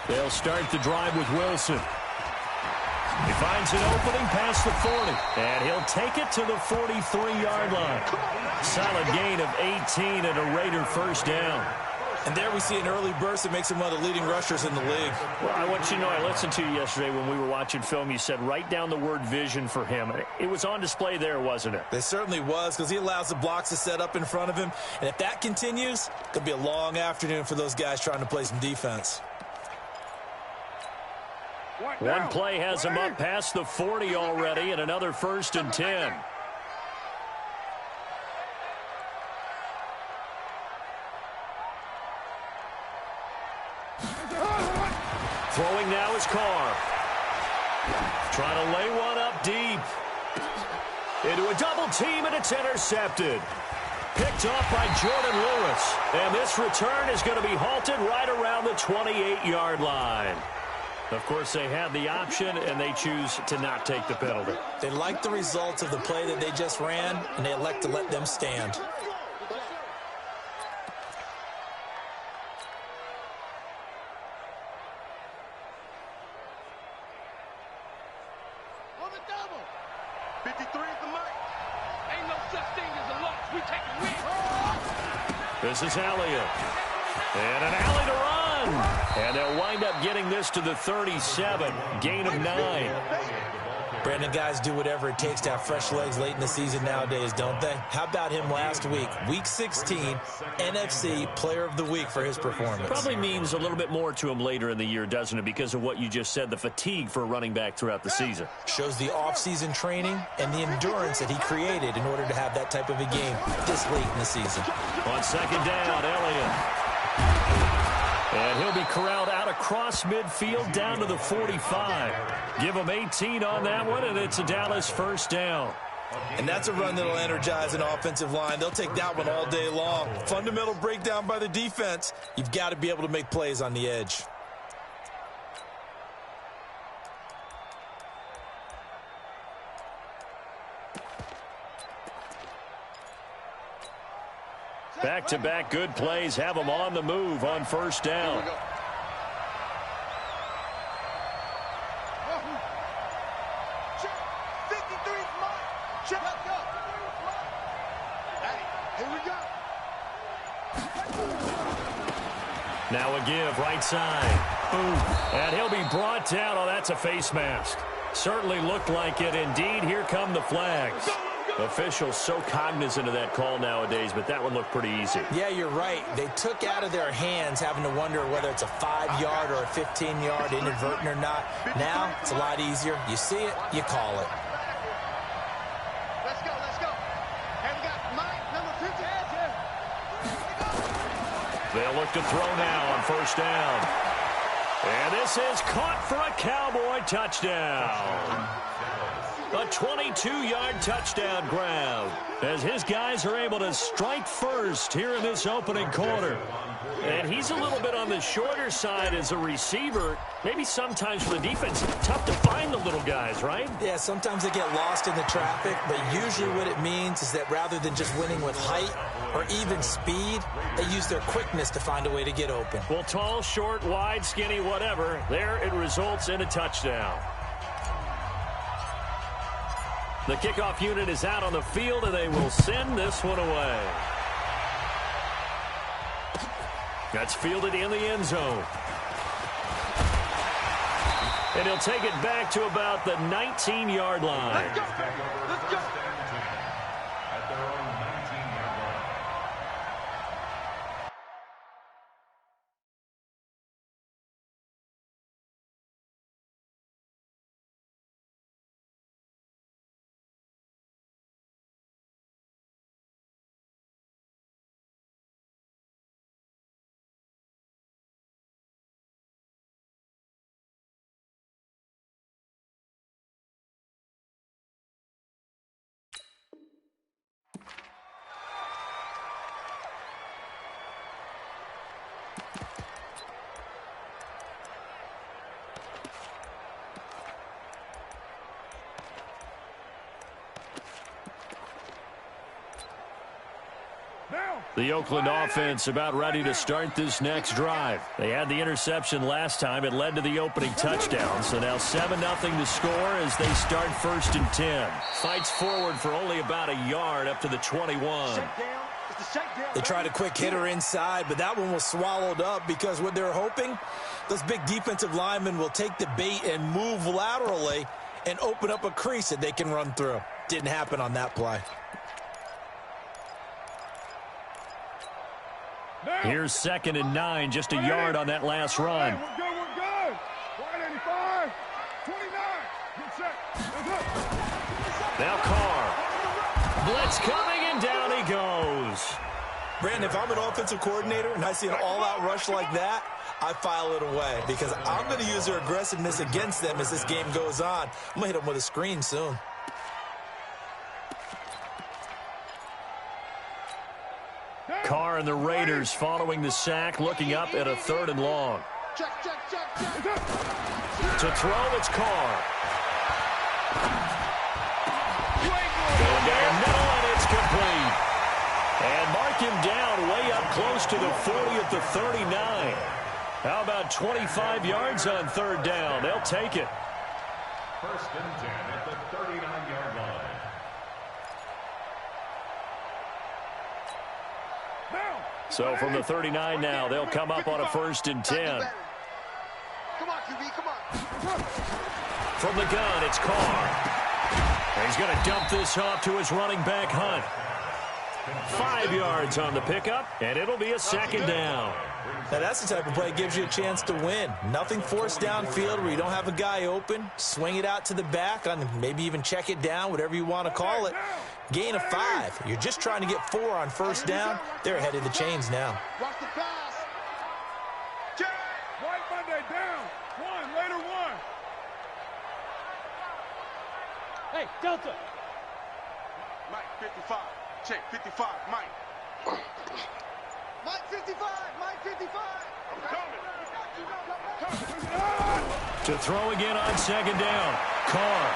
They'll start the drive with Wilson. He finds an opening past the 40, and he'll take it to the 43-yard line. Solid gain of 18 and a Raider first down. And there we see an early burst that makes him one of the leading rushers in the league. Well, I want you to know, I listened to you yesterday when we were watching film. You said write down the word vision for him. It was on display there, wasn't it? It certainly was, because he allows the blocks to set up in front of him. And if that continues, it could be a long afternoon for those guys trying to play some defense. One play has him up past the 40 already, and another 1st and 10. Throwing now is Carr. Trying to lay one up deep. Into a double team, and it's intercepted. Picked off by Jordan Lewis. And this return is going to be halted right around the 28-yard line. Of course, they have the option, and they choose to not take the penalty. They like the results of the play that they just ran, and they elect to let them stand. On the double. 53 is the mark. Ain't no such thing as a loss. We take a win. This is Elliott. And an alley to run. And they'll wind up getting this to the 37. Gain of 9. Brandon, guys do whatever it takes to have fresh legs late in the season nowadays, don't they? How about him last week? Week 16, NFC Player of the Week for his performance. Probably means a little bit more to him later in the year, doesn't it? Because of what you just said, the fatigue for a running back throughout the season. Shows the offseason training and the endurance that he created in order to have that type of a game this late in the season. On 2nd down, Elliott. And he'll be corralled out across midfield down to the 45. Give him 18 on that one, and it's a Dallas first down. And that's a run that'll energize an offensive line. They'll take that one all day long. Fundamental breakdown by the defense. You've got to be able to make plays on the edge. Back-to-back good plays have them on the move on first down. Now a give, right side. Boom. And he'll be brought down. Oh, that's a face mask. Certainly looked like it. Indeed, here come the flags. Officials so cognizant of that call nowadays, but that one looked pretty easy. Yeah, you're right. They took out of their hands having to wonder whether it's a 5-yard or a 15-yard inadvertent or not. Now, it's a lot easier. You see it, you call it. Let's go, let's go. And we got Mike, number 50. They'll look to throw now on first down. And this is caught for a Cowboy touchdown. A 22-yard touchdown grab as his guys are able to strike first here in this opening quarter. And he's a little bit on the shorter side as a receiver. Maybe sometimes for the defense, tough to find the little guys, right? Yeah, sometimes they get lost in the traffic, but usually what it means is that rather than just winning with height or even speed, they use their quickness to find a way to get open. Well, tall, short, wide, skinny, whatever, there it results in a touchdown. The kickoff unit is out on the field, and they will send this one away. That's fielded in the end zone. And he'll take it back to about the 19-yard line. Let's go. Let's go. The Oakland offense about ready to start this next drive. They had the interception last time. It led to the opening touchdown. So now 7-0 to score as they start 1st and 10. Fights forward for only about a yard up to the 21. They tried a quick hitter inside, but that one was swallowed up because what they're hoping, those big defensive linemen will take the bait and move laterally and open up a crease that they can run through. Didn't happen on that play. Here's 2nd and 9, just a yard on that last run. We're good. 185, 29. Get set. Now Carr. Blitz coming, and down he goes. Brandon, if I'm an offensive coordinator and I see an all-out rush like that, I file it away because I'm going to use their aggressiveness against them as this game goes on. I'm going to hit them with a screen soon. Carr and the Raiders following the sack, looking up at a 3rd and long. Check. To throw, it's Carr. Going down middle, and it's complete. And mark him down way up close to the 40 at the 39. How about 25 yards on 3rd down? They'll take it. 1st and 10 at the 39-yard line. So from the 39 now, they'll come up on a 1st and 10. Come on, QB, come on. From the gun, it's Carr. He's going to dump this off to his running back, Hunt. 5 yards on the pickup, and it'll be a 2nd down. Now, that's the type of play that gives you a chance to win. Nothing forced downfield where you don't have a guy open. Swing it out to the back, maybe even check it down, whatever you want to call it. Gain of 5. You're just trying to get 4 on 1st down. They're ahead of the chains now. Watch the pass. Check. White Monday down. 1, later 1. Hey, Delta. Mike, 55. Check, 55. Mike. Mike 55. Mike 55. I'm coming. To throw again on 2nd down. Carr.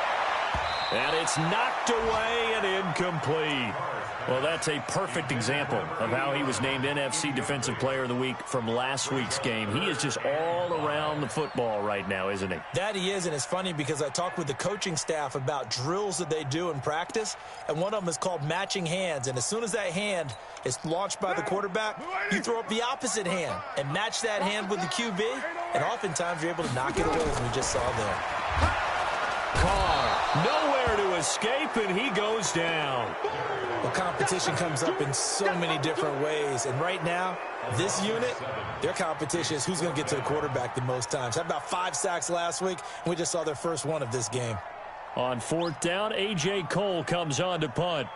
And it's knocked away and incomplete. Well, that's a perfect example of how he was named NFC Defensive Player of the Week from last week's game. He is just all around the football right now, isn't he? That he is, and it's funny because I talked with the coaching staff about drills that they do in practice, and one of them is called matching hands. And as soon as that hand is launched by the quarterback, you throw up the opposite hand and match that hand with the QB, and oftentimes you're able to knock it away, as we just saw there. Carr, nowhere to escape, and he goes down. Well, competition comes up in so many different ways, and right now, this unit, their competition is who's going to get to the quarterback the most times. Had about 5 sacks last week, and we just saw their first one of this game. On 4th down, A.J. Cole comes on to punt.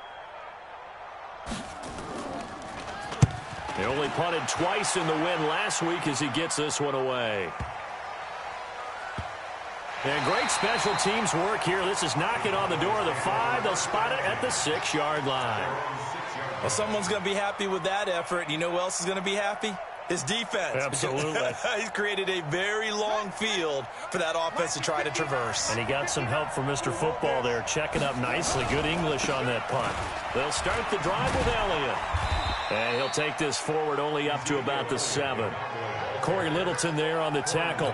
He only punted twice in the win last week as he gets this one away. And great special teams work here. This is knocking on the door of the 5. They'll spot it at the 6-yard line. Well, someone's going to be happy with that effort. You know who else is going to be happy? His defense. Absolutely. He's created a very long field for that offense to try to traverse. And he got some help from Mr. Football there, checking up nicely. Good English on that punt. They'll start the drive with Elliott. And he'll take this forward only up to about the 7. Corey Littleton there on the tackle.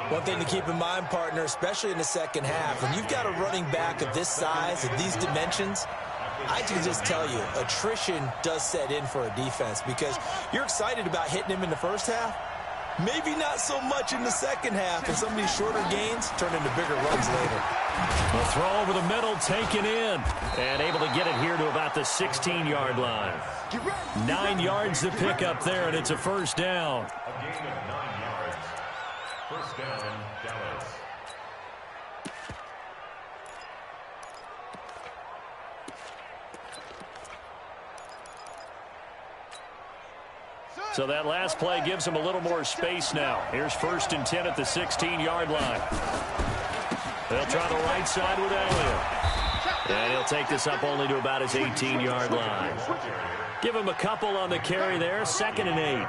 One thing to keep in mind, partner, especially in the second half, when you've got a running back of this size, of these dimensions, I can just tell you, attrition does set in for a defense because you're excited about hitting him in the first half. Maybe not so much in the second half, and some of these shorter gains turn into bigger runs later. The throw over the middle, taken in, and able to get it here to about the 16-yard line. 9 yards to pick up there, and it's a 1st down. A gain of 9 yards. 1st down, Dallas. So that last play gives him a little more space now. Here's 1st and 10 at the 16-yard line. They'll try the right side with Elliott. And he'll take this up only to about his 18-yard line. Give him a couple on the carry there, 2nd and 8.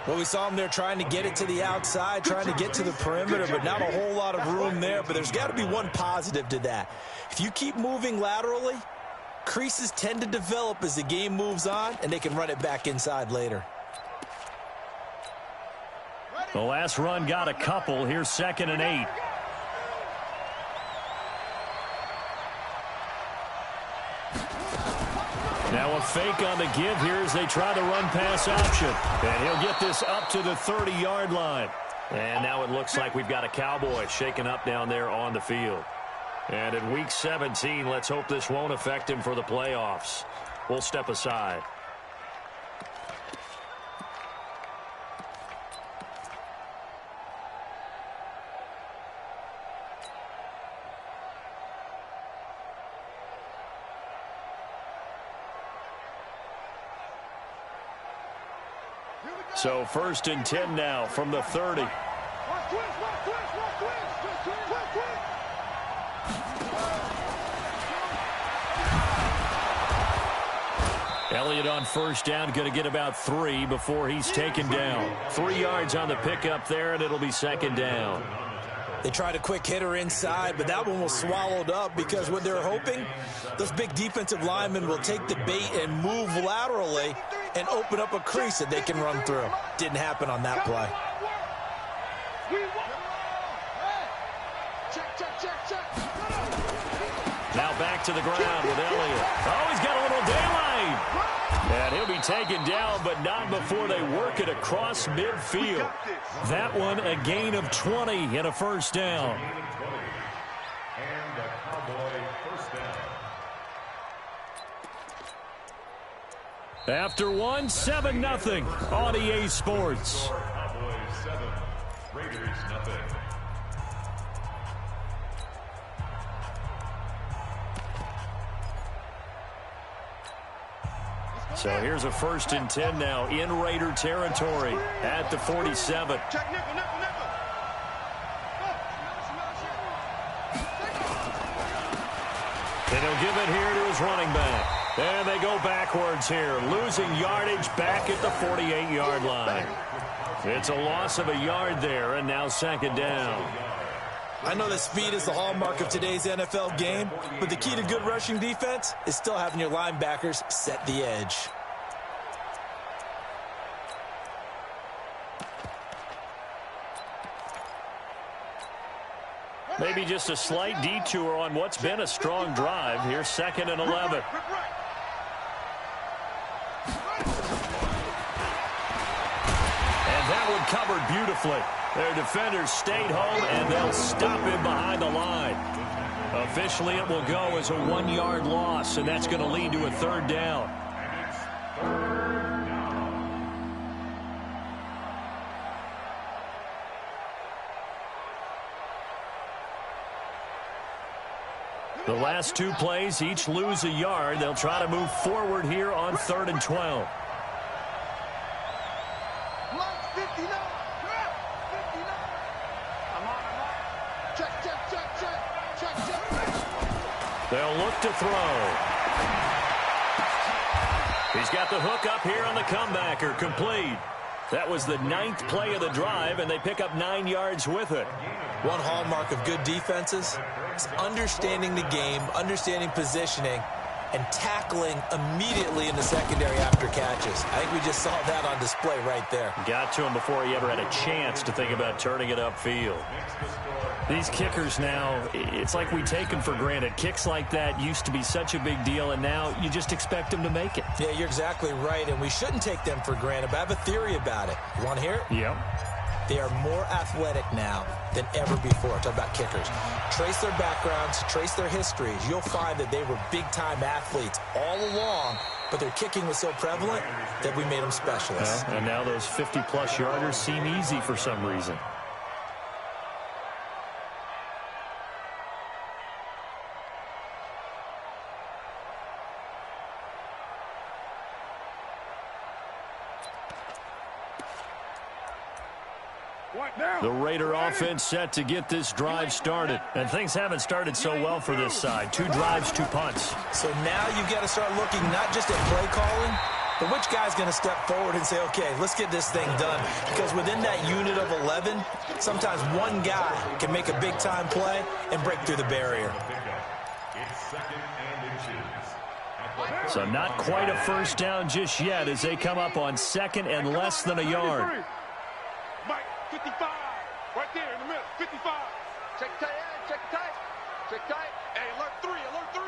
Well, we saw him there trying to get it to the outside, trying to get to the perimeter, but not a whole lot of room there. But there's got to be one positive to that. If you keep moving laterally, Creases tend to develop as the game moves on, and they can run it back inside later. The last run got a couple. Here's 2nd and 8. Now a fake on the give here as they try the run-pass option. And he'll get this up to the 30-yard line. And now it looks like we've got a Cowboy shaken up down there on the field. And in Week 17, let's hope this won't affect him for the playoffs. We'll step aside. So 1st and 10 now from the 30. Elliott on 1st down, going to get about 3 before he's taken down. 3 yards on the pickup there, and it'll be 2nd down. They tried a quick hitter inside, but that one was swallowed up because what they're hoping, those big defensive linemen will take the bait and move laterally and open up a crease that they can run through. Didn't happen on that play. Now back to the ground with Elliott. Oh, he's got a little daylight. And he'll be taken down, but not before they work it across midfield. That one a gain of 20 and a 1st down. And a Cowboy 1st down. After one, 7-0 on EA Sports. Cowboys 7, Raiders nothing. So here's a 1st and 10 now in Raider territory at the 47. Check nickel, nickel, nickel. And he'll give it here to his running back. And they go backwards here, losing yardage back at the 48-yard line. It's a loss of a yard there, and now 2nd down. I know that speed is the hallmark of today's NFL game, but the key to good rushing defense is still having your linebackers set the edge. Maybe just a slight detour on what's been a strong drive. Here's 2nd and 11. And that one covered beautifully. Their defenders stayed home, and they'll stop him behind the line. Officially, it will go as a 1-yard loss, and that's going to lead to a 3rd down. The last 2 plays, each lose a yard. They'll try to move forward here on 3rd and 12. They'll look to throw. He's got the hook up here on the comebacker, complete. That was the 9th play of the drive, and they pick up 9 yards with it. One hallmark of good defenses is understanding the game, understanding positioning, and tackling immediately in the secondary after catches. I think we just saw that on display right there. Got to him before he ever had a chance to think about turning it upfield. These kickers now, it's like we take them for granted. Kicks like that used to be such a big deal, and now you just expect them to make it. Yeah, you're exactly right, and we shouldn't take them for granted, but I have a theory about it. You want to hear it? Yep. They are more athletic now than ever before. Talk about kickers. Trace their backgrounds, trace their histories. You'll find that they were big-time athletes all along, but their kicking was so prevalent that we made them specialists. And now those 50-plus yarders seem easy for some reason. The Raider offense set to get this drive started. And things haven't started so well for this side. 2 drives, 2 punts. So now you've got to start looking not just at play calling, but which guy's going to step forward and say, okay, let's get this thing done. Because within that unit of 11, sometimes one guy can make a big-time play and break through the barrier. It's 2nd and inches. So not quite a first down just yet as they come up on second and less than a yard. Mike, 55. Right there in the middle, 55. Check tight, check tight. Check tight. Hey, alert 3, alert 3.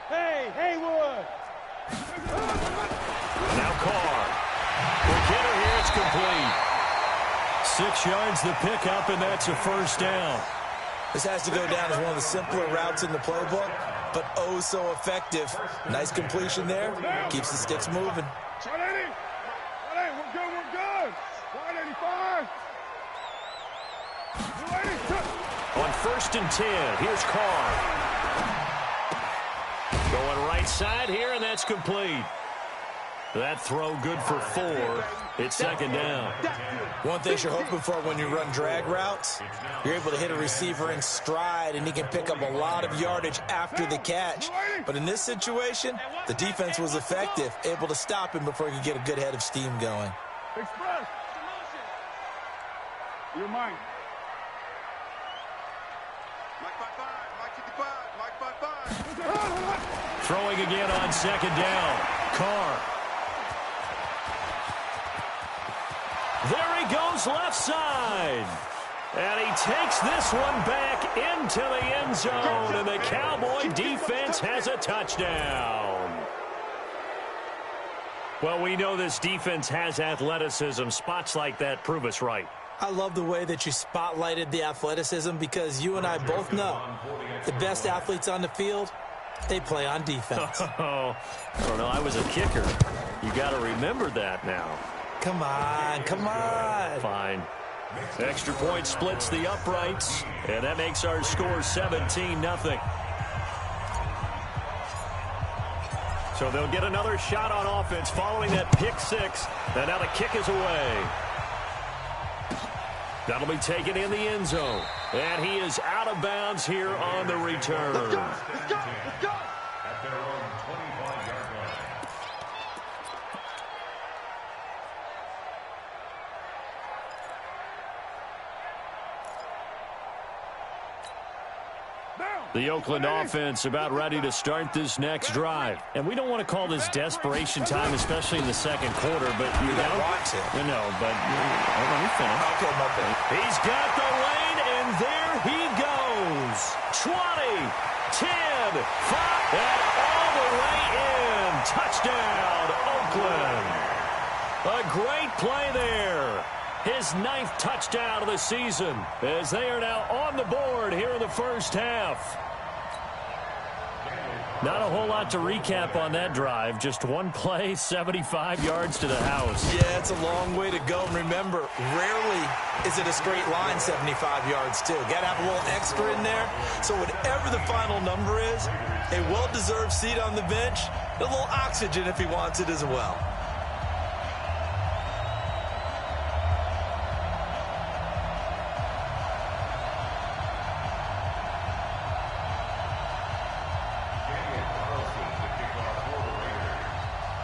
Hey, Haywood. Now Carr. Quick hitter here, it's complete. 6 yards the pickup, and that's a first down. This has to go down as one of the simpler routes in the playbook, but oh so effective. Nice completion there. Keeps the sticks moving. 180. 180, we're good, we're good. 185. 280. On first and 10, here's Carr. Going right side here, and that's complete. That throw good for 4. It's second down. One thing you're hoping for when you run drag routes, you're able to hit a receiver in stride, and he can pick up a lot of yardage after the catch. But in this situation, the defense was effective, able to stop him before he could get a good head of steam going. Express. You're mine. Mike 55, Mike 55, Mike 55. Throwing again on second down. Carr. There he goes left side. And he takes this one back into the end zone. And the Cowboy defense has a touchdown. Well, we know this defense has athleticism. Spots like that prove us right. I love the way that you spotlighted the athleticism because you and I both know the best athletes on the field, they play on defense. Oh, I don't know. I was a kicker. You got to remember that now. Come on, come on. Fine. Extra point splits the uprights, and that makes our score 17-0. So they'll get another shot on offense following that pick 6, and now the kick is away. That'll be taken in the end zone, and he is out of bounds here on the return. Let's go, let's go, let's go. At their own 25-yard line. The Oakland offense about ready to start this next drive. And we don't want to call this desperation time, especially in the second quarter, but you don't want to. No, but let me finish. Okay, my bad. He's got the lane, and there he goes. 20, 10, 5, and all the way in. Touchdown, Oakland. A great play there. His 9th touchdown of the season as they are now on the board here in the first half. Not a whole lot to recap on that drive. Just one play, 75 yards to the house. Yeah, it's a long way to go. And remember, rarely is it a straight line 75 yards, too. Got to have a little extra in there. So whatever the final number is, a well-deserved seat on the bench, a little oxygen if he wants it as well.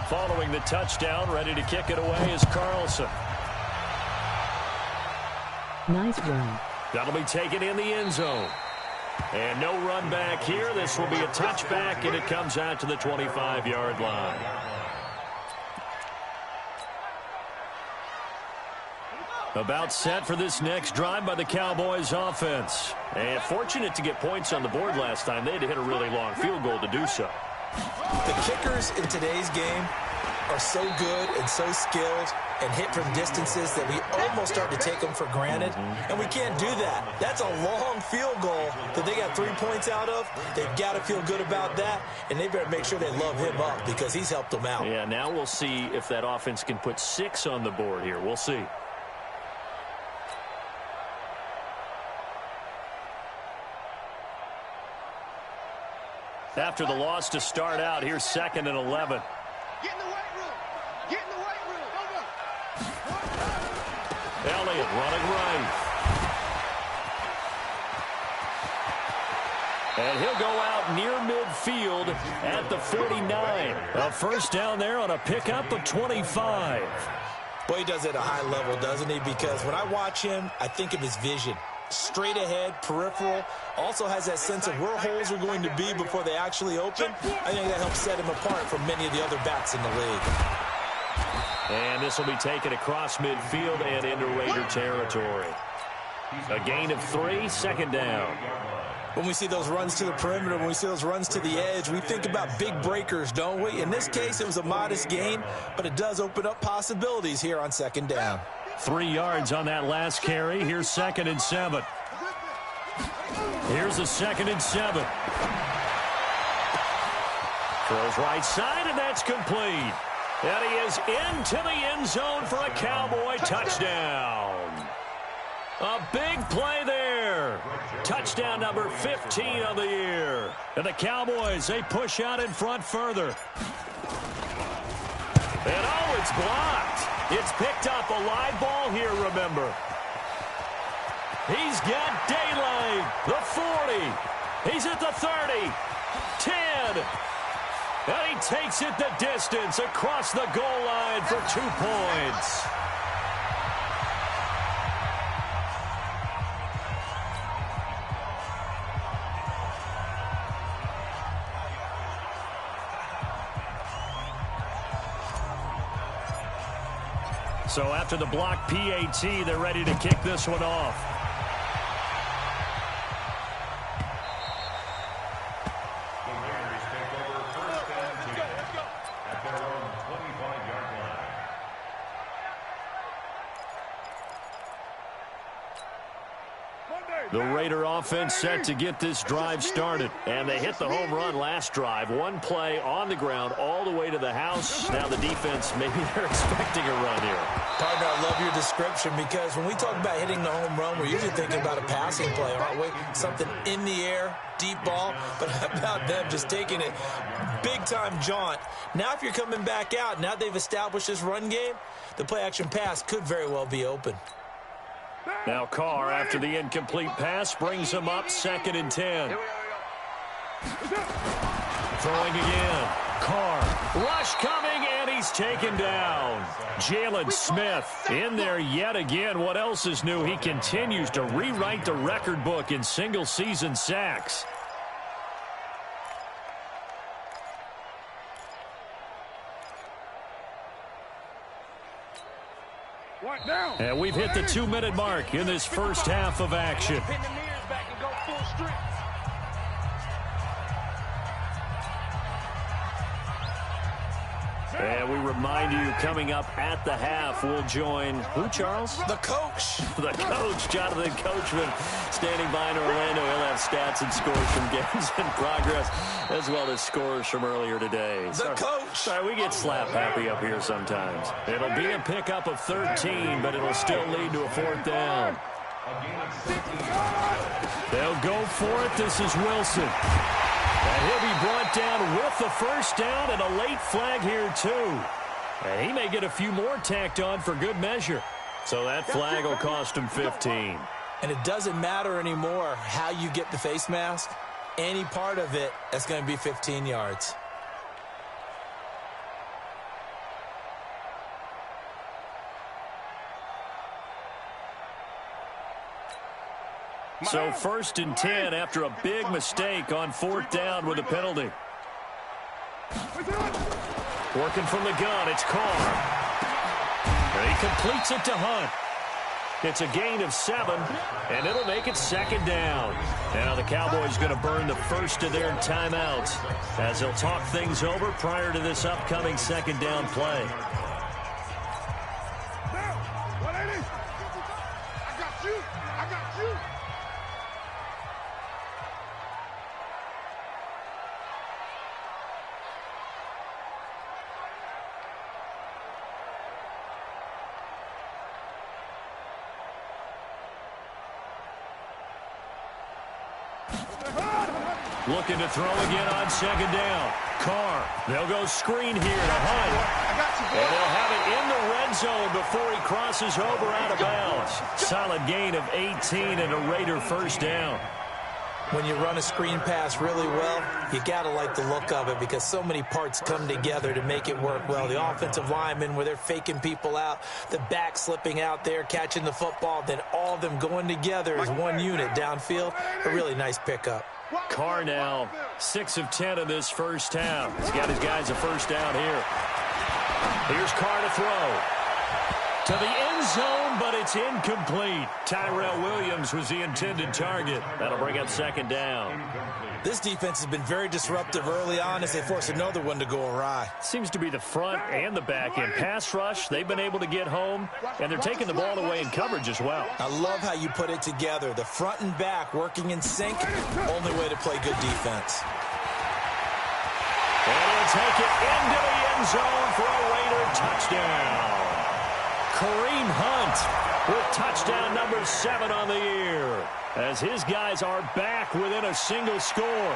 Following the touchdown, ready to kick it away is Carlson. Nice run. That'll be taken in the end zone. And no run back here. This will be a touchback, and it comes out to the 25-yard line. About set for this next drive by the Cowboys offense. And fortunate to get points on the board last time. They had to hit a really long field goal to do so. The kickers in today's game are so good and so skilled and hit from distances that we almost start to take them for granted, and we can't do that. That's a long field goal that they got 3 points out of. They've got to feel good about that, and they better make sure they love him up because he's helped them out. Yeah, now we'll see if that offense can put 6 on the board here. We'll see. After the loss to start out, here's 2nd and 11. Get in the weight room. Get in the weight room. Over. Elliott running right. And he'll go out near midfield at the 49. A first down there on a pickup of 25. Boy, he does it at a high level, doesn't he? Because when I watch him, I think of his vision. straight ahead, peripheral, also has that sense of where holes are going to be before they actually open. I think that helps set him apart from many of the other bats in the league. And this will be taken across midfield and into Raider territory. A gain of 3, second down. When we see those runs to the perimeter, when we see those runs to the edge, we think about big breakers, don't we? In this case, it was a modest gain, but it does open up possibilities here on second down. 3 yards on that last carry. Here's 2nd and 7. Here's a 2nd and 7. Throws right side, and that's complete. And he is into the end zone for a Cowboy touchdown. A big play there. Touchdown number 15 of the year. And the Cowboys, they push out in front further. And oh, it's blocked. It's picked up. A live ball here, remember. He's got daylight. The 40. He's at the 30. 10. And he takes it the distance across the goal line for 2 points. So after the block PAT, they're ready to kick this one off. The Raiders take over 1st and 10 at their own 25-yard line. The Raider offense set to get this drive started. And they hit the home run last drive. 1 play on the ground all the way to the house. Now the defense, maybe they're expecting a run here. Partner, I love your description because when we talk about hitting the home run, we're usually thinking about a passing play, aren't we? Something in the air, deep ball. But how about them just taking it big-time jaunt? Now if you're coming back out, now they've established this run game, the play-action pass could very well be open. Now Carr, after the incomplete pass, brings him up 2nd and 10. Throwing again. Carr. Rush coming, and he's taken down. Jalen Smith in there yet again. What else is new? He continues to rewrite the record book in single-season sacks. And we've hit the 2-minute mark in this first half of action. And we remind you, coming up at the half, we'll join who, Charles? The coach. The coach, Jonathan Coachman, standing by in Orlando. He'll have stats and scores from games in progress, as well as scores from earlier today. The coach. Sorry, we get slap happy up here sometimes. It'll be a pickup of 13, but it'll still lead to a 4th down. They'll go for it. This is Wilson. And he'll be brought down with the first down and a late flag here, too. And he may get a few more tacked on for good measure. So that flag will cost him 15. And it doesn't matter anymore how you get the face mask. Any part of it, that's going to be 15 yards. So 1st and 10 after a big mistake on 4th down with a penalty. Working from the gun, it's Carr. And he completes it to Hunt. It's a gain of 7, and it'll make it 2nd down. Now the Cowboys going to burn the first of their timeouts as they'll talk things over prior to this upcoming 2nd down play. Looking to throw again on 2nd down. Carr. They'll go screen here to Hunt. And they'll have it in the red zone before he crosses over out of bounds. Solid gain of 18 and a Raider first down. When you run a screen pass really well, you got to like the look of it because so many parts come together to make it work well. The offensive linemen, where they're faking people out, the back slipping out there, catching the football, then all of them going together as one unit downfield. A really nice pickup. Carr now 6 of 10 in this first half. He's got his guys a first down here. Here's Carr to throw. To the end zone, but it's incomplete. Tyrell Williams was the intended target. That'll bring up second down. This defense has been very disruptive early on as they force another one to go awry. Seems to be the front and the back end. Pass rush, they've been able to get home, and they're taking the ball away in coverage as well. I love how you put it together. The front and back working in sync, only way to play good defense. And he'll take it into the end zone for a Raider touchdown. Kareem Hunt with touchdown number 7 on the year, as his guys are back within a single score.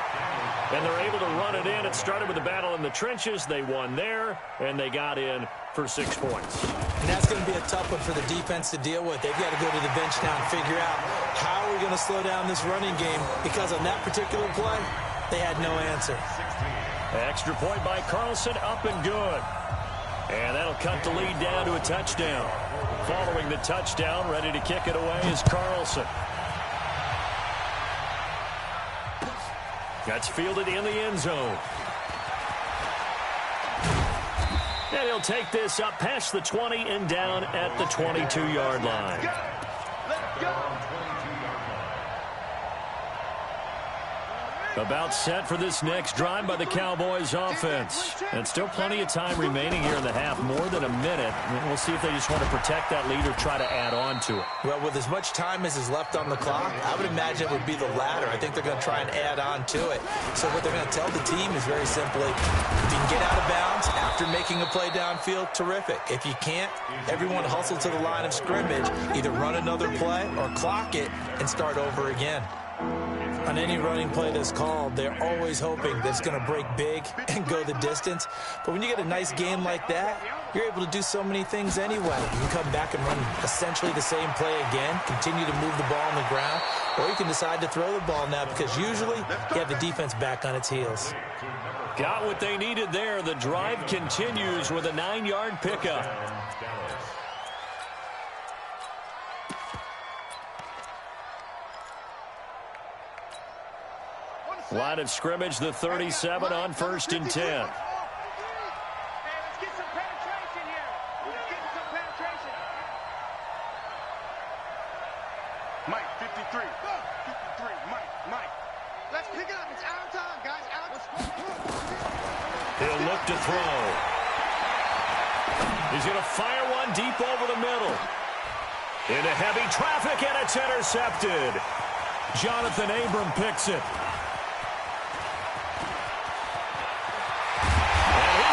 And they're able to run it in. It started with a battle in the trenches. They won there, and they got in for 6 points. And that's going to be a tough one for the defense to deal with. They've got to go to the bench now and figure out how are we going to slow down this running game, because on that particular play, they had no answer. Extra point by Carlson, up and good. And that'll cut the lead down to a touchdown. Following the touchdown, ready to kick it away is Carlson. That's fielded in the end zone. And he'll take this up past the 20 and down at the 22-yard line. Let's go. About set for this next drive by the Cowboys offense. And still plenty of time remaining here in the half, more than a minute. We'll see if they just want to protect that lead or try to add on to it. Well, with as much time as is left on the clock, I would imagine it would be the latter. I think they're going to try and add on to it. So what they're going to tell the team is very simply, if you can get out of bounds after making a play downfield, terrific. If you can't, everyone hustle to the line of scrimmage, either run another play or clock it and start over again. On any running play that's called, they're always hoping that it's going to break big and go the distance. But when you get a nice game like that, you're able to do so many things anyway. You can come back and run essentially the same play again, continue to move the ball on the ground, or you can decide to throw the ball now because usually you have the defense back on its heels. Got what they needed there. The drive continues with a 9-yard pickup. Line of scrimmage, the 37 on 1st and 10. Hey, let's get some penetration here. Let's get some penetration. Mike, 53. 53, Mike. Let's pick it up. It's out of time, guys. He'll look to throw. He's going to fire one deep over the middle. Into heavy traffic, and it's intercepted. Jonathan Abram picks it.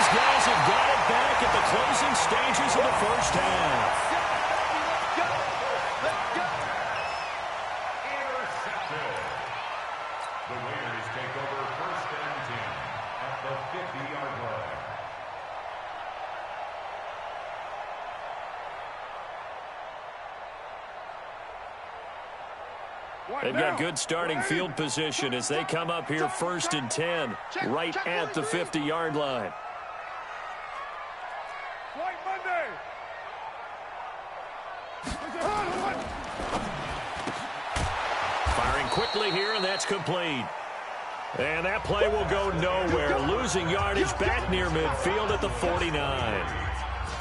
Guys have got it back at the closing stages of the first half. Intercepted. The Raiders take over 1st and 10 at the 50-yard line. They've got good starting field position as they come up here 1st and 10, right at the 50-yard line. Firing quickly here, and that's complete. And that play will go nowhere, losing yardage back near midfield at the 49.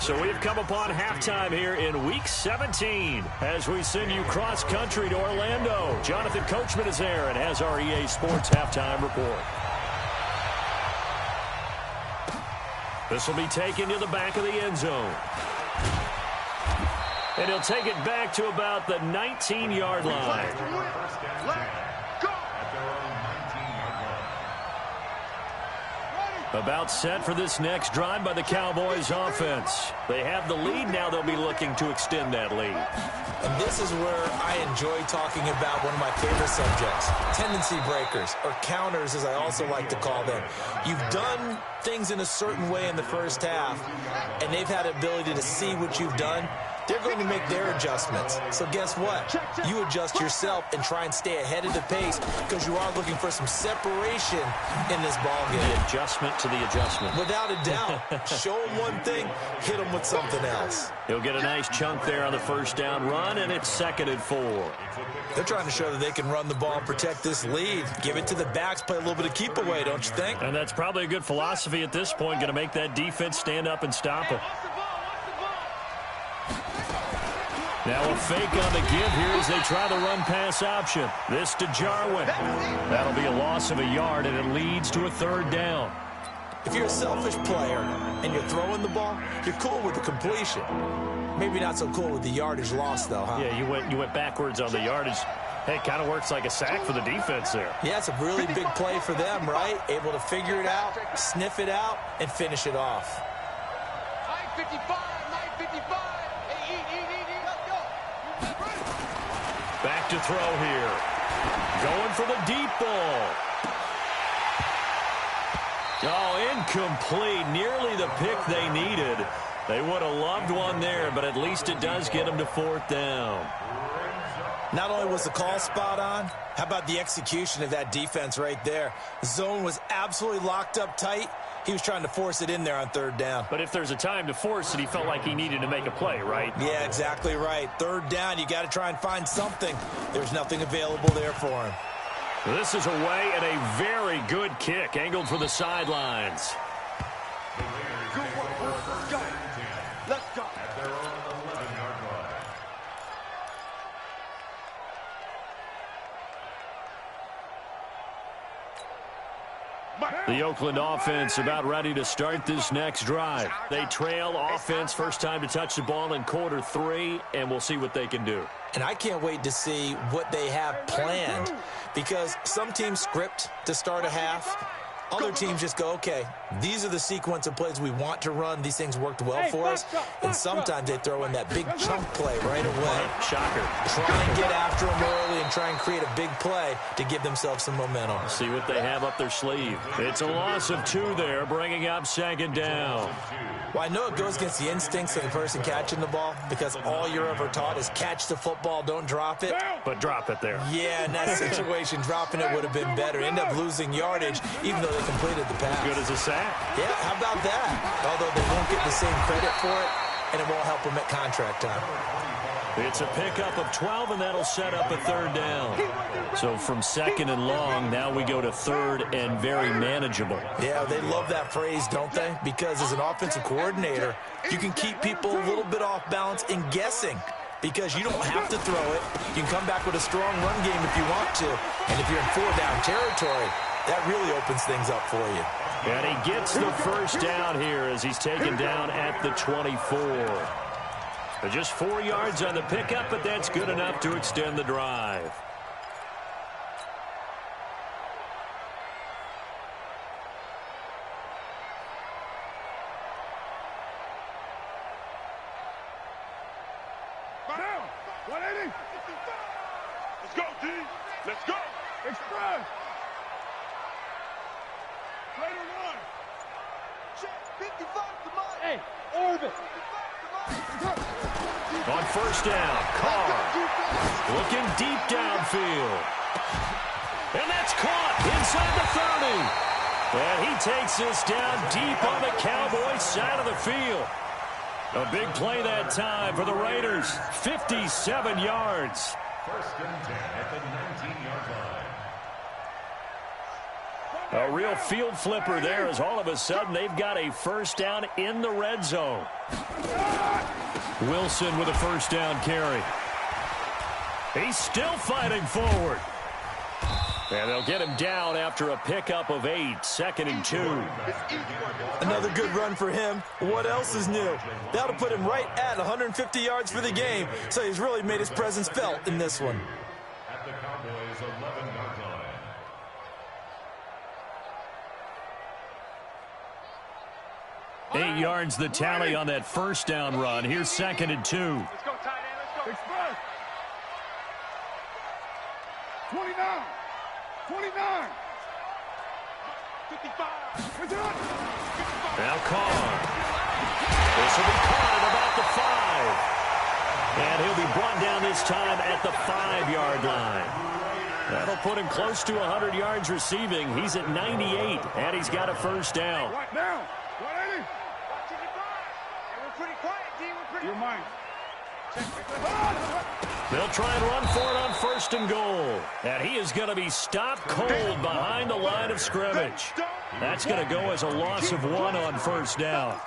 So we've come upon halftime here in Week 17 as we send you cross-country to Orlando. Jonathan Coachman is there and has our EA Sports halftime report. This will be taken to the back of the end zone. And he'll take it back to about the 19-yard line. About set for this next drive by the Cowboys offense. They have the lead. Now they'll be looking to extend that lead. And this is where I enjoy talking about one of my favorite subjects, tendency breakers, or counters as I also like to call them. You've done things in a certain way in the first half, and they've had the ability to see what you've done they're going to make their adjustments. So guess what? You adjust yourself and try and stay ahead of the pace because you are looking for some separation in this ball game. The adjustment to the adjustment. Without a doubt. Show them one thing, hit them with something else. He'll get a nice chunk there on the first down run, and it's 2nd and 4. They're trying to show that they can run the ball and protect this lead. Give it to the backs, play a little bit of keep away, don't you think? And that's probably a good philosophy at this point, going to make that defense stand up and stop it. Now a fake on the give here as they try the run-pass option. This to Jarwin. That'll be a loss of a yard, and it leads to a 3rd down. If you're a selfish player and you're throwing the ball, you're cool with the completion. Maybe not so cool with the yardage loss, though, huh? Yeah, you went backwards on the yardage. Hey, it kind of works like a sack for the defense there. Yeah, it's a really big play for them, right? Able to figure it out, sniff it out, and finish it off. 9:55, 9:55. Back to throw here. Going for the deep ball. Oh, incomplete. Nearly the pick they needed. They would have loved one there, but at least it does get them to 4th down. Not only was the call spot on, how about the execution of that defense right there? The zone was absolutely locked up tight. He was trying to force it in there on 3rd down. But if there's a time to force it, he felt like he needed to make a play, right? Yeah, exactly right. 3rd down, you got to try and find something. There's nothing available there for him. This is away and a very good kick, angled for the sidelines. Good work. Let's go. Let's go. At their own 11-yard line. The Oakland offense about ready to start this next drive. They trail offense first time to touch the ball in quarter 3, and we'll see what they can do. And I can't wait to see what they have planned because some teams script to start a half. Other teams just go, okay, these are the sequence of plays we want to run. These things worked well for us. And sometimes they throw in that big chunk play right away. Shocker. Try and get after them early and try and create a big play to give themselves some momentum. See what they have up their sleeve. It's a loss of 2 there, bringing up 2nd down. Well, I know it goes against the instincts of the person catching the ball because all you're ever taught is catch the football, don't drop it. But drop it there. Yeah, in that situation, dropping it would have been better. End up losing yardage, even though they completed the pass. Good as a sack. Yeah, how about that? Although they won't get the same credit for it, and it won't help them at contract time. It's a pickup of 12, and that'll set up a 3rd down. So from 2nd and long, now we go to 3rd and very manageable. Yeah, they love that phrase, don't they? Because as an offensive coordinator, you can keep people a little bit off balance in guessing because you don't have to throw it. You can come back with a strong run game if you want to. And if you're in 4-down territory, that really opens things up for you. And he gets the first down here as he's taken down at the 24. Just 4 yards on the pickup, but that's good enough to extend the drive. Down. 180. Let's go, D. Let's go. Express. Later one. Check. 55 to mine. Hey, orbit. On first down, Carr looking deep downfield. And that's caught inside the 30. And he takes this down deep on the Cowboys side of the field. A big play that time for the Raiders. 57 yards. 1st and 10 at the 19-yard line. A real field flipper there as all of a sudden they've got a first down in the red zone. Wilson with a first down carry. He's still fighting forward. And they'll get him down after a pickup of 8, 2nd and 2. Another good run for him. What else is new? That'll put him right at 150 yards for the game, so he's really made his presence felt in this one. At the Cowboys' 11-yard line. 8 yards the tally on that first down run. Here's 2nd and 2. Let's go, tight end. Let's go. Express. 29. 29. 55. We're done. 55. Now Carr. This will be caught at about the 5. down this time at the 5-yard line. That'll put him close to 100 yards receiving. He's at 98, and he's got a first down. Right now. 180. We're pretty quiet, D. We're pretty. You're mine. They'll try and run for it on 1st and goal. And he is going to be stopped cold behind the line of scrimmage. That's going to go as a loss of 1 on 1st down.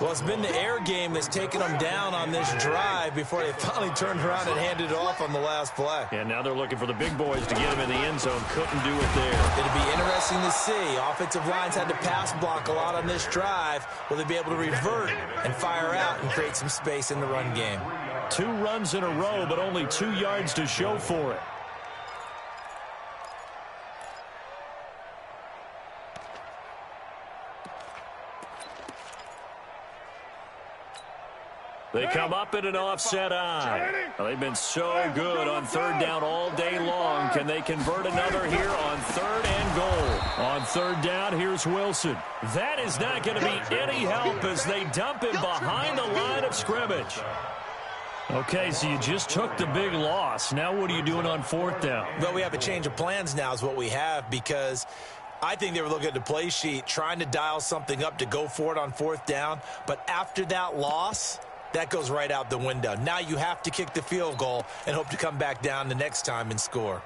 Well, it's been the air game that's taken them down on this drive before they finally turned around and handed it off on the last play. And now they're looking for the big boys to get him in the end zone. Couldn't do it there. It'll be interesting to see. Offensive lines had to pass block a lot on this drive. Will they be able to revert and fire out and create some space in the run game? 2 runs in a row, but only 2 yards to show for it. They come up in an offset eye. Well, they've been so good on 3rd down all day long. Can they convert another here on 3rd and goal? On 3rd down, here's Wilson. That is not going to be any help as they dump him behind the line of scrimmage. Okay, so you just took the big loss. Now what are you doing on 4th down? Well, we have a change of plans now is what we have, because I think they were looking at the play sheet, trying to dial something up to go for it on 4th down. But after that loss, that goes right out the window. Now you have to kick the field goal and hope to come back down the next time and score.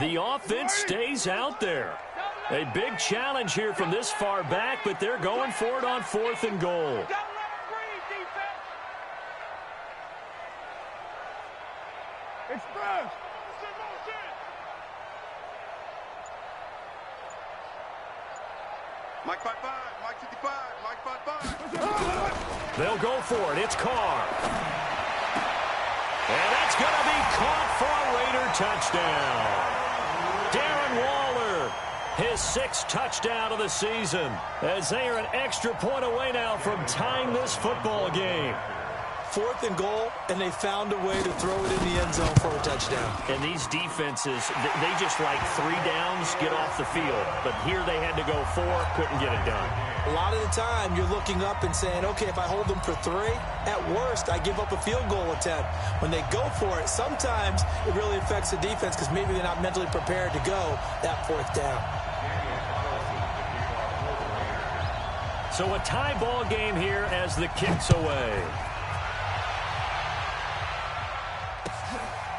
The offense stays out there. A big challenge here from this far back, but they're going for it on 4th and goal. Express. Mike 55, Mike 55, Mike 55. They'll go for it. It's Carr. And that's going to be caught for a Raider touchdown. Darren Waller, his 6th touchdown of the season, as they are an extra point away now from tying this football game. 4th and goal, and they found a way to throw it in the end zone for a touchdown. And these defenses, they just like 3 downs, get off the field. But here they had to go 4, couldn't get it done. A lot of the time, you're looking up and saying, okay, if I hold them for 3, at worst, I give up a field goal attempt. When they go for it, sometimes it really affects the defense because maybe they're not mentally prepared to go that 4th down. So a tie ball game here as the kick's away.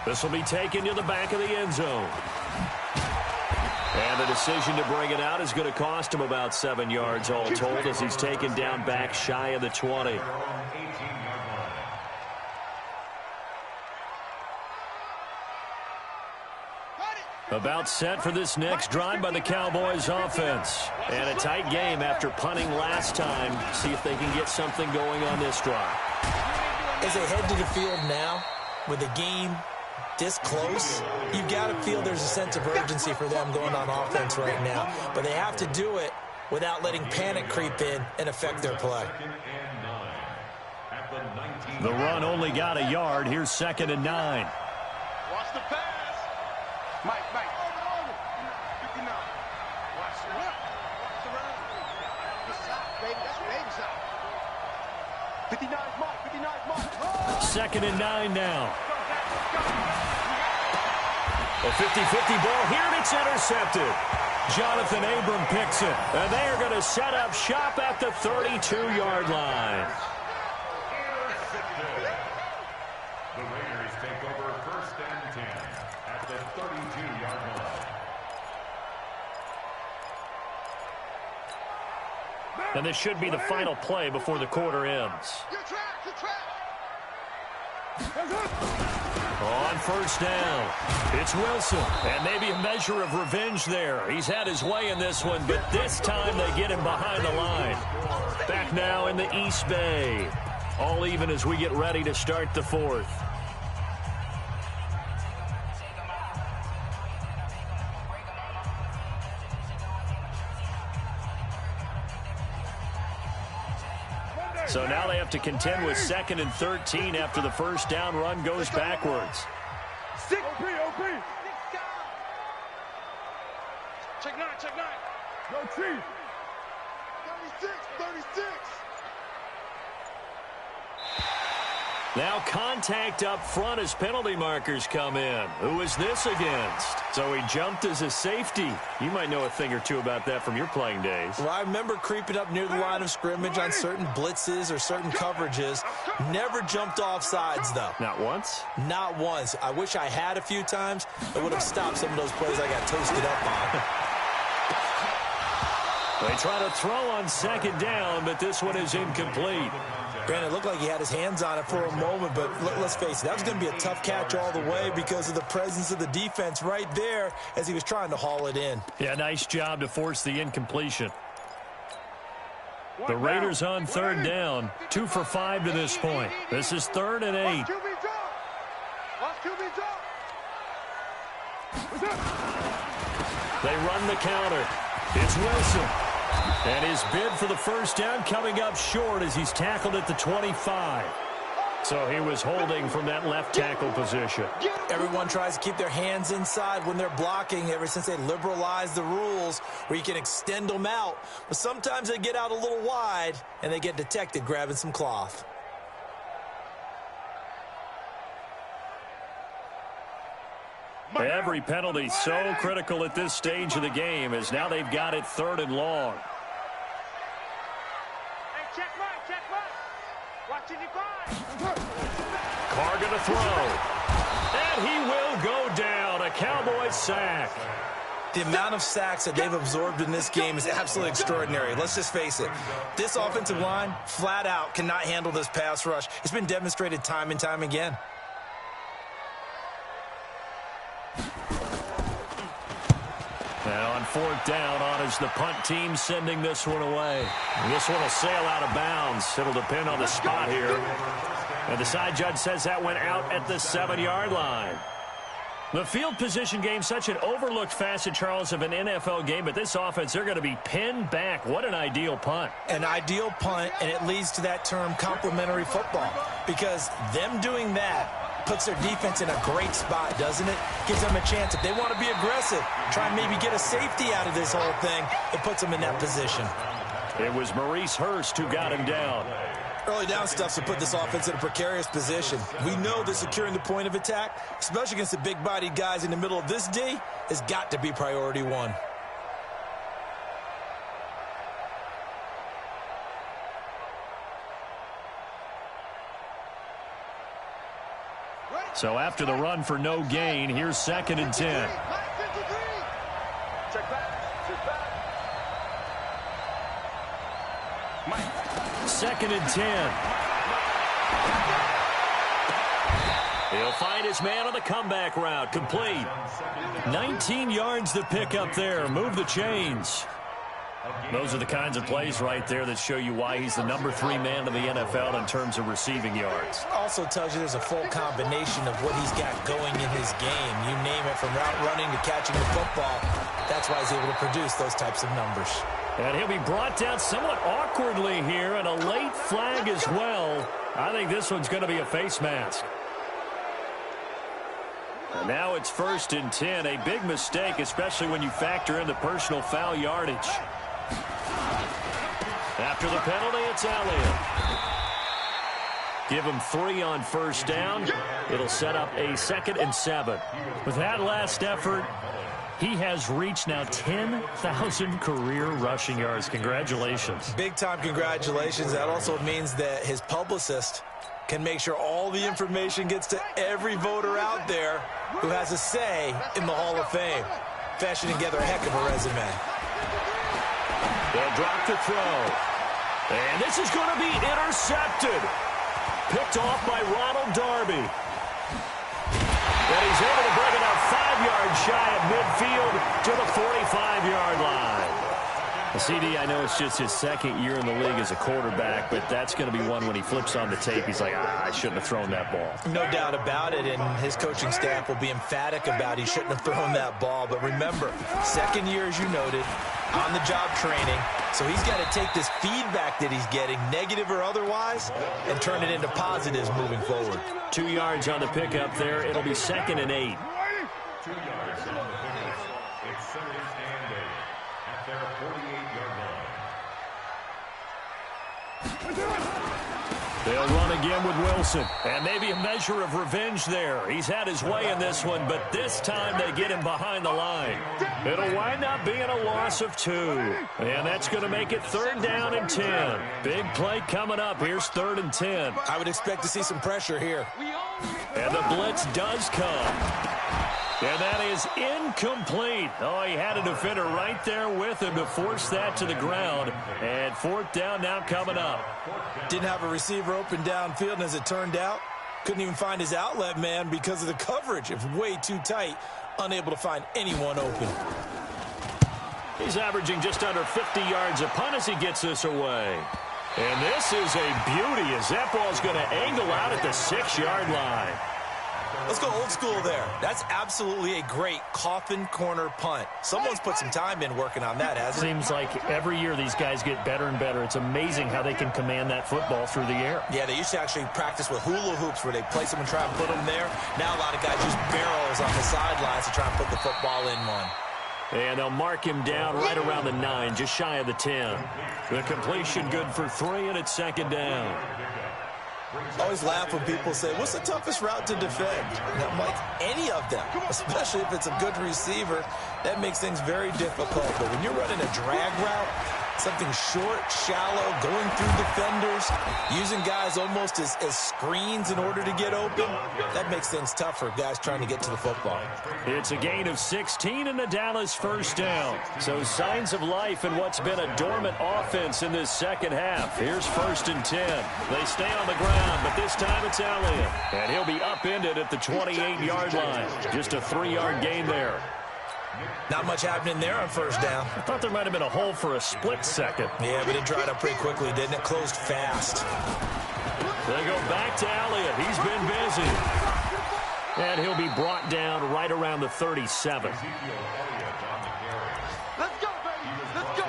This will be taken to the back of the end zone. And the decision to bring it out is going to cost him about 7 yards all told as he's taken down back shy of the 20. About set for this next drive by the Cowboys offense. And a tight game after punting last time. See if they can get something going on this drive. As they head to the field now, with the game this close, you've got to feel there's a sense of urgency for them going on offense right now. But they have to do it without letting panic creep in and affect their play. The run only got a yard. Here's 2nd and 9. Watch the pass. Mike. 59. Watch the run. Watch the run. This side, baby. That's baby side. 59 Mike. 59 Mike. 2nd and 9 now. A 50-50 ball here, and it's intercepted. Jonathan Abram picks it, and they are going to set up shop at the 32-yard line. The Raiders take over 1st and 10 at the 32-yard line. And this should be the final play before the quarter ends. You're trapped. You're trapped. On 1st down, it's Wilson. And maybe a measure of revenge there. He's had his way in this one, but this time they get him behind the line. Back now in the East Bay. All even as we get ready to start the 4th. So now they have to contend with 2nd and 13 after the 1st down run goes backwards. OP. Check 9. Go Chief. 36. Now contact up front as penalty markers come in. Who is this against? So he jumped as a safety. You might know a thing or two about that from your playing days. Well, I remember creeping up near the line of scrimmage on certain blitzes or certain coverages. Never jumped off sides, though. Not once? Not once. I wish I had a few times. It would have stopped some of those plays I got toasted up on. They try to throw on second down, but this one is incomplete. Granted, it looked like he had his hands on it for a moment, but let's face it, that was going to be a tough catch all the way because of the presence of the defense right there as he was trying to haul it in. Yeah, nice job to force the incompletion. The Raiders on third down, 2 for 5 to this point. This is 3rd and 8. They run the counter. It's Wilson. And his bid for the first down coming up short as he's tackled at the 25. So he was holding from that left tackle position. Everyone tries to keep their hands inside when they're blocking ever since they liberalized the rules where you can extend them out. But sometimes they get out a little wide and they get detected grabbing some cloth. Every penalty so critical at this stage of the game as now they've got it 3rd and long. Carr going to throw. And he will go down. A Cowboys sack. The amount of sacks that they've absorbed in this game is absolutely extraordinary. Let's just face it. This offensive line, flat out, cannot handle this pass rush. It's been demonstrated time and time again. And on 4th down, on is the punt team sending this one away. And this one will sail out of bounds. It'll depend on the spot here. And the side judge says that went out at the 7-yard line. The field position game, such an overlooked facet, Charles, of an NFL game. But this offense, they're going to be pinned back. What an ideal punt. An ideal punt, and it leads to that term complementary football. Because them doing that puts their defense in a great spot, doesn't it? Gives them a chance. If they want to be aggressive, try and maybe get a safety out of this whole thing, it puts them in that position. It was Maurice Hurst who got him down. Early down stuff to put this offense in a precarious position. We know that securing the point of attack, especially against the big-bodied guys in the middle of this D, has got to be priority one. So after the run for no gain, here's 2nd and 10. Second and 10. He'll find his man on the comeback route. Complete. 19 yards to pick up there. Move the chains. Those are the kinds of plays right there that show you why he's the number 3 man in the NFL in terms of receiving yards. Also tells you there's a full combination of what he's got going in his game. You name it, from route running to catching the football. That's why he's able to produce those types of numbers. And he'll be brought down somewhat awkwardly here, and a late flag as well. I think this one's going to be a face mask. And now it's 1st and 10. A big mistake, especially when you factor in the personal foul yardage. After the penalty, it's Elliott. Give him 3 on 1st down. It'll set up a 2nd and 7. With that last effort, he has reached now 10,000 career rushing yards. Congratulations. Big-time congratulations. That also means that his publicist can make sure all the information gets to every voter out there who has a say in the Hall of Fame. Fashioning together a heck of a resume. They'll drop the throw. And this is going to be intercepted. Picked off by Ronald Darby. And he's able to bring it up 5 yards shy of midfield to the 45-yard line. The CD, I know it's just his 2nd year in the league as a quarterback, but that's going to be one when he flips on the tape. He's like, I shouldn't have thrown that ball. No doubt about it, and his coaching staff will be emphatic about he shouldn't have thrown that ball. But remember, 2nd year, as you noted, on-the-job training. So he's got to take this feedback that he's getting, negative or otherwise, and turn it into positives moving forward. 2 yards on the pickup there. It'll be 2nd and 8. 2 yards on the pickup. It's 2nd and 8 at their 48-yard line. They'll run again with Wilson. And maybe a measure of revenge there. He's had his way in this one, but this time they get him behind the line. It'll wind up being a loss of 2. And that's going to make it 3rd down and 10. Big play coming up. Here's 3rd and 10. I would expect to see some pressure here. And the blitz does come. And that is incomplete. Oh, he had a defender right there with him to force that to the ground. And 4th down now coming up. Didn't have a receiver open downfield, and as it turned out, couldn't even find his outlet man because of the coverage. It was way too tight, unable to find anyone open. He's averaging just under 50 yards a punt as he gets this away. And this is a beauty as that ball's going to angle out at the 6-yard line. Let's go old school there. That's absolutely a great coffin corner punt. Someone's put some time in working on that, hasn't it? Seems like every year these guys get better and better. It's amazing how they can command that football through the air. Yeah, they used to actually practice with hula hoops where they place them and try and put them there. Now a lot of guys use barrels on the sidelines to try and put the football in one. And they'll mark him down right around the 9, just shy of the 10. The completion good for 3, and it's 2nd down. I always laugh when people say, what's the toughest route to defend? And I'm like, any of them, especially if it's a good receiver. That makes things very difficult. But when you're running a drag route, something short, shallow, going through defenders, using guys almost as screens in order to get open, that makes things tough for guys trying to get to the football. It's a gain of 16 and the Dallas 1st down. So signs of life in what's been a dormant offense in this second half. Here's 1st and 10. They stay on the ground, but this time it's Elliott. And he'll be upended at the 28-yard line. Just a 3-yard gain there. Not much happening there on 1st down. I thought there might have been a hole for a split second. Yeah, but it dried up pretty quickly, didn't it? Closed fast. They go back to Elliott. He's been busy. And he'll be brought down right around the 37. Let's go, baby. Let's go.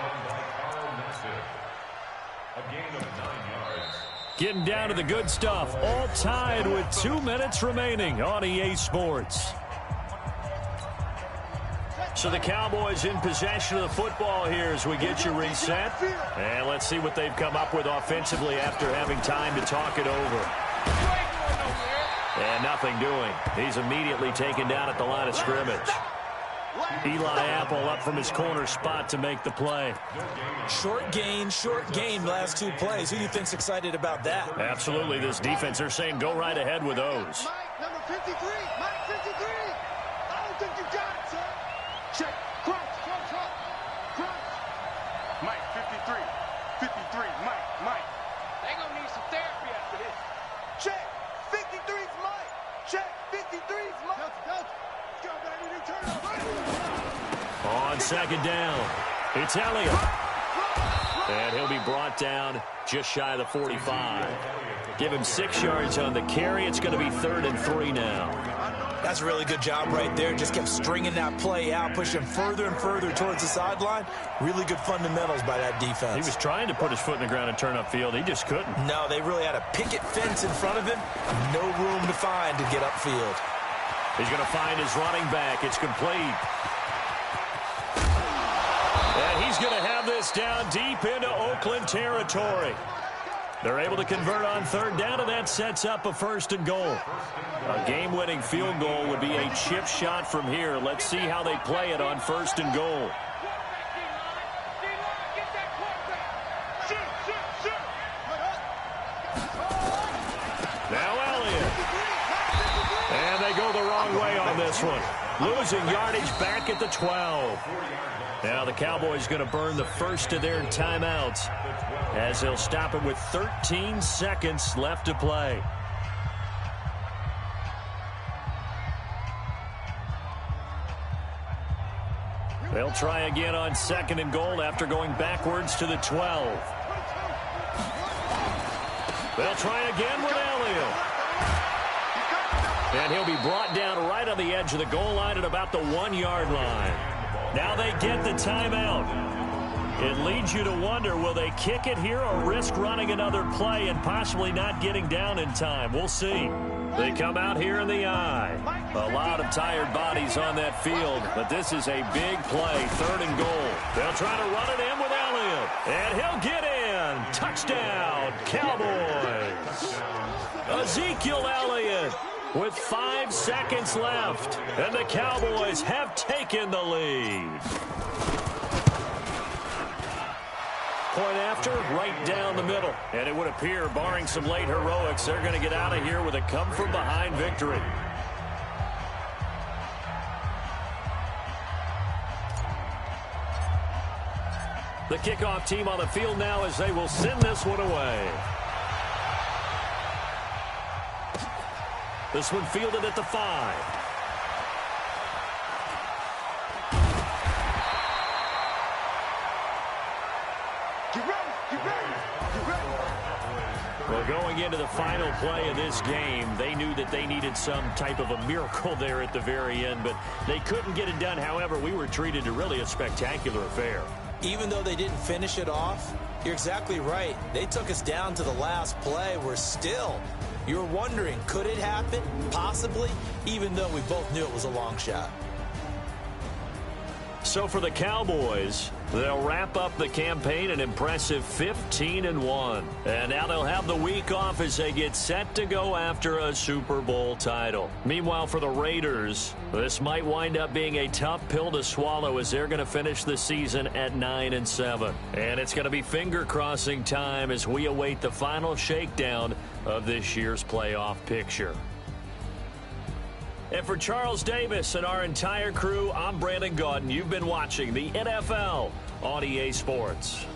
A gain of 9 yards. Getting down to the good stuff. All tied with 2 minutes remaining on EA Sports. So the Cowboys in possession of the football here as we get you reset. And let's see what they've come up with offensively after having time to talk it over. And nothing doing. He's immediately taken down at the line of scrimmage. Eli Apple up from his corner spot to make the play. Short gain, last 2 plays. Who do you think's excited about that? Absolutely, this defense, they're saying go right ahead with those. Mike, number 53. Mike, 53. I don't think you got it, sir. Check. Crunch. Mike, 53. 53. Mike. They gonna need some therapy after this. Check. 53's Mike. Check. 53's Mike. Go. Let's go, baby. Return up. On 2nd down, it's Elliott. And he'll be brought down just shy of the 45. Give him 6 yards on the carry. It's going to be 3rd and 3 now. That's a really good job right there. Just kept stringing that play out, pushing further and further towards the sideline. Really good fundamentals by that defense. He was trying to put his foot in the ground and turn upfield. He just couldn't. No, they really had a picket fence in front of him. No room to find to get upfield. He's going to find his running back. It's complete. And he's going to have this down deep into Oakland territory. They're able to convert on 3rd down, and that sets up a 1st and goal. A game-winning field goal would be a chip shot from here. Let's see how they play it on 1st and goal. Now Elliott. And they go the wrong way on this one. Losing yardage back at the 12. Now the Cowboys going to burn the first of their timeouts as they'll stop it with 13 seconds left to play. They'll try again on 2nd and goal after going backwards to the 12. They'll try again with Elliott. And he'll be brought down right on the edge of the goal line at about the 1-yard line. Now they get the timeout. It leads you to wonder, will they kick it here or risk running another play and possibly not getting down in time? We'll see. They come out here in the eye. A lot of tired bodies on that field, but this is a big play, 3rd and goal. They'll try to run it in with Elliott, and he'll get in. Touchdown, Cowboys. Ezekiel Elliott with 5 seconds left, and the Cowboys have taken the lead. Point after, right down the middle. And it would appear, barring some late heroics, they're going to get out of here with a come-from-behind victory. The kickoff team on the field now as they will send this one away. This one fielded at the 5. Well, going into the final play of this game, they knew that they needed some type of a miracle there at the very end, but they couldn't get it done. However, we were treated to really a spectacular affair. Even though they didn't finish it off, you're exactly right. They took us down to the last play. We're still, you're wondering, could it happen? Possibly, even though we both knew it was a long shot. So for the Cowboys, they'll wrap up the campaign an impressive 15-1. And now they'll have the week off as they get set to go after a Super Bowl title. Meanwhile, for the Raiders, this might wind up being a tough pill to swallow as they're going to finish the season at 9-7. And it's going to be finger-crossing time as we await the final shakedown of this year's playoff picture. And for Charles Davis and our entire crew, I'm Brandon Gaudin. You've been watching the NFL on EA Sports.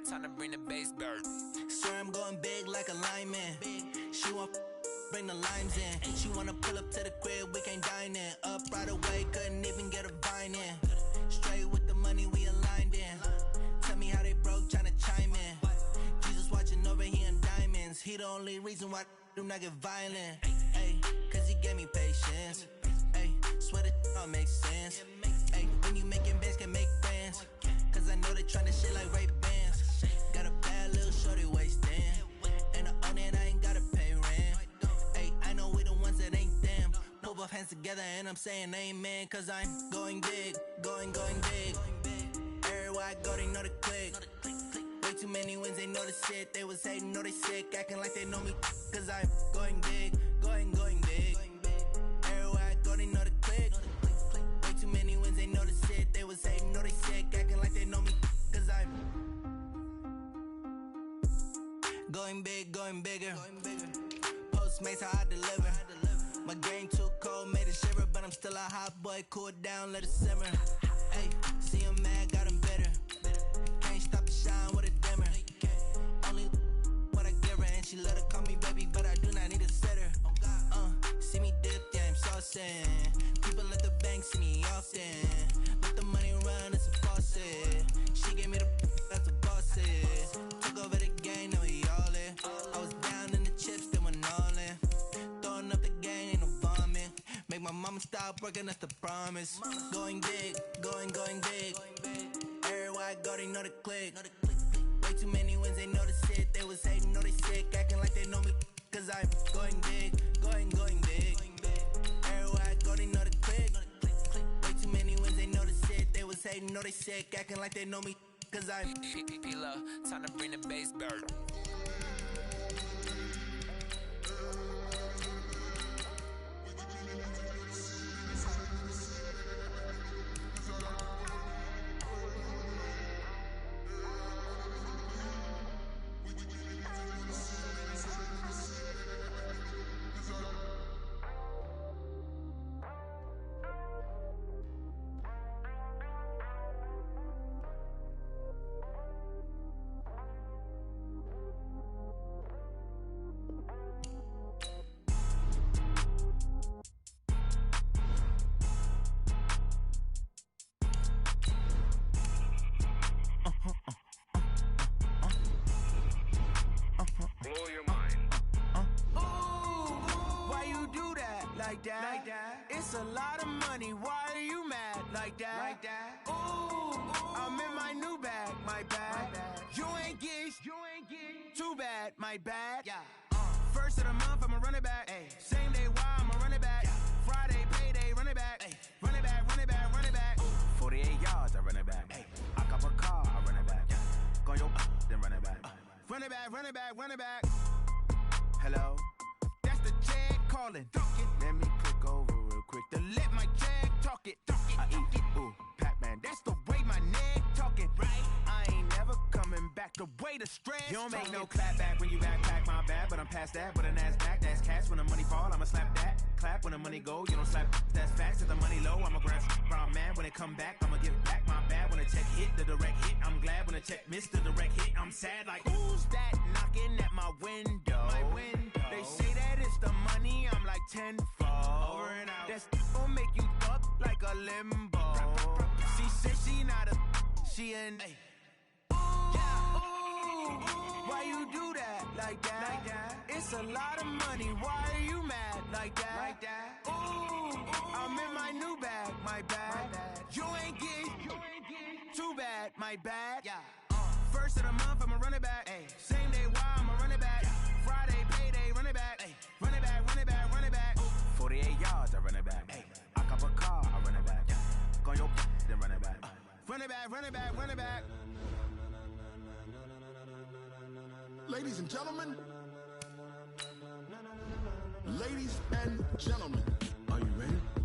Time to bring the bass bird. Swear I'm going big like a lineman. She want bring the limes in. She wanna pull up to the crib, we can't dine in. Up right away, couldn't even get a vine in. Straight with the money we aligned in. Tell me how they broke, tryna chime in. Jesus watching over here in diamonds. He the only reason why I do not get violent. Ay, cause he gave me patience. Ay, swear that all makes sense. Ay, when you making bands, can make friends. Cause I know they tryna shit like Ray Bans. Got a bad little shorty wasting. And I own it, I ain't gotta pay rent. Ay, I know we the ones that ain't them. Put both hands together and I'm saying amen. Cause I'm going big, going big. Everywhere I go, they know the click. Way too many wins, they know the shit. They was hating, know they sick, acting like they know me. Cause I'm going big, going big. Everywhere I go, they know the click. Way too many wins, they know the shit. They was hating, know they sick, acting like they know me. Cause I'm going big, going bigger. Postmates how I deliver. My game too cold, made it shiver, but I'm still a hot boy. Cool down, let it simmer. Hey, see him mad, got him bitter. Can't stop the shine with a dimmer. Only what I give her, and she let her call me baby, but I do not need a sitter. See me dip, yeah, I'm saucing. People at the bank see me often. Let the money run, it's a faucet. She gave me the that's a boss is. Took over the game, now we all in. I was down in the chips, they went all in. Throwing up the game, ain't no bombing. Make my My mama stopped working, that's the promise. Going big, going big. Everywhere I go, they know the click. Way too many wins, they know the shit. They was hating, know they sick, acting like they know me. Cause I'm going big, going big. Everywhere I go, they know the click. Way too many wins, they know the shit. They was hating, know they sick, acting like they know me. Cause I'm P-P-P-P-Love, time to bring the bass bird. Blow your mind. why you do that? Like that? It's a lot of money, why are you mad? Like that? Ooh, I'm in my new bag, my bad. You ain't get too bad, my bad. First of the month, I'ma run it back. Same day, why I'ma run it back. Friday, payday, run it back. Run it back, run it back, run it back. 48 yards, I run it back. I cop a car, I run it back. Go your then run it back. Run it back, run it back, run it back. Hello? That's the jag calling. Let me click over real quick to let my jag talk it. I eat, ooh, Pac-Man. That's the way my neck talking. Right? I ain't never coming back the way the stress. You don't make no clap back when you backpack my bad, but I'm past that. With an ass back, that's cash. When the money fall, I'ma slap that. Clap when the money go, you don't slap. That's facts. If the money low, I'ma grab brown man. When it come back, I'ma give back my bad. When the check hit, the direct hit. I'm glad when the check missed the direct hit. I'm sad like, who's that knocking at my window? They say that it's the money, I'm like tenfold. Over and out. That's gon' make you up like a limbo. She said she not a, she an. Why you do that? Like that? It's a lot of money, why are you mad? Like that? Ooh, I'm in my new bag, my bad. You ain't get too bad, my bad. First of the month, I'ma run it back. Same day, why I'ma run it back. Friday, payday, run it back. Run it back, run it back, run it back. 48 yards, I run it back. I cop a car, I run it back. Go your then run it back. Run it back, run it back, run it back. Ladies and gentlemen, are you ready?